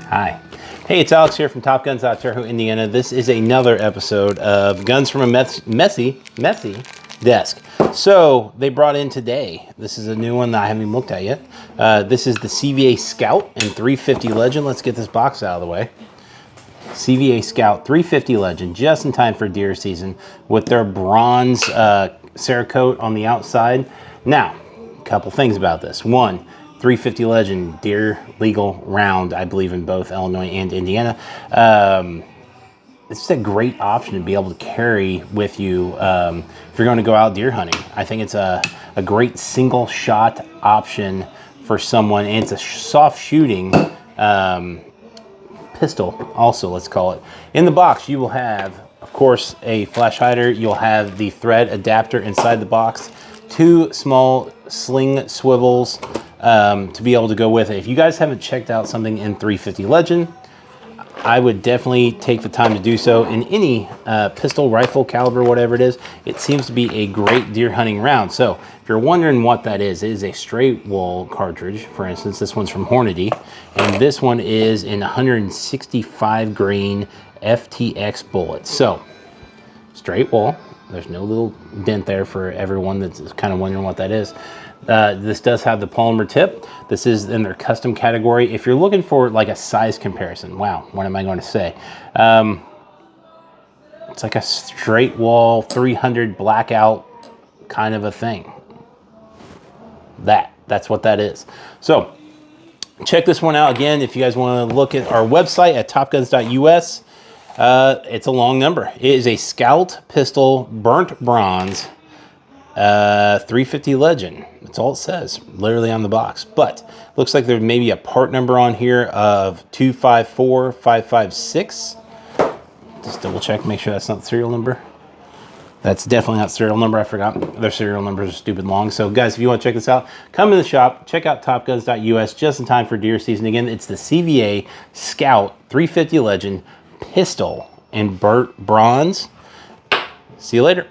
Hi. Hey, it's Alex here from Top Guns out Terre Haute, Indiana. This is another episode of Guns from a Messy Desk. So, they brought in today, this is a new one that I haven't even looked at yet. This is the CVA Scout and 350 Legend. Let's get this box out of the way. CVA Scout 350 Legend, just in time for deer season, with their bronze Cerakote on the outside. Now, a couple things about this. One, 350 Legend, deer legal round, I believe in both Illinois and Indiana. It's a great option to be able to carry with you if you're going to go out deer hunting. I think it's a great single shot option for someone, and it's a soft shooting pistol also, let's call it. In the box you will have, of course, a flash hider. You'll have the thread adapter inside the box, two small sling swivels to be able to go with it. If you guys haven't checked out something in 350 Legend, I would definitely take the time to do so. In any pistol, rifle, caliber, whatever it is, it seems to be a great deer hunting round. So if you're wondering what that is, it is a straight wall cartridge. For instance, this one's from Hornady, and this one is in 165 grain FTX bullets. So straight wall. There's no little dent there for everyone that's kind of wondering what that is. This does have the polymer tip. This is in their custom category. If you're looking for like a size comparison, wow, what am I going to say? It's like a straight wall 300 blackout kind of a thing. That's what that is. So check this one out again. If you guys want to look at our website at topguns.us, it's a long number. It is a Scout pistol, burnt bronze, 350 Legend. That's all it says, literally on the box. But looks like there may be a part number on here of 254556. Just double check, make sure that's not the serial number. That's definitely not serial number. I forgot their serial numbers are stupid long. So guys, if you want to check this out, come in the shop, check out topguns.us just in time for deer season. Again, it's the CVA Scout 350 Legend pistol in burnt bronze. See you later.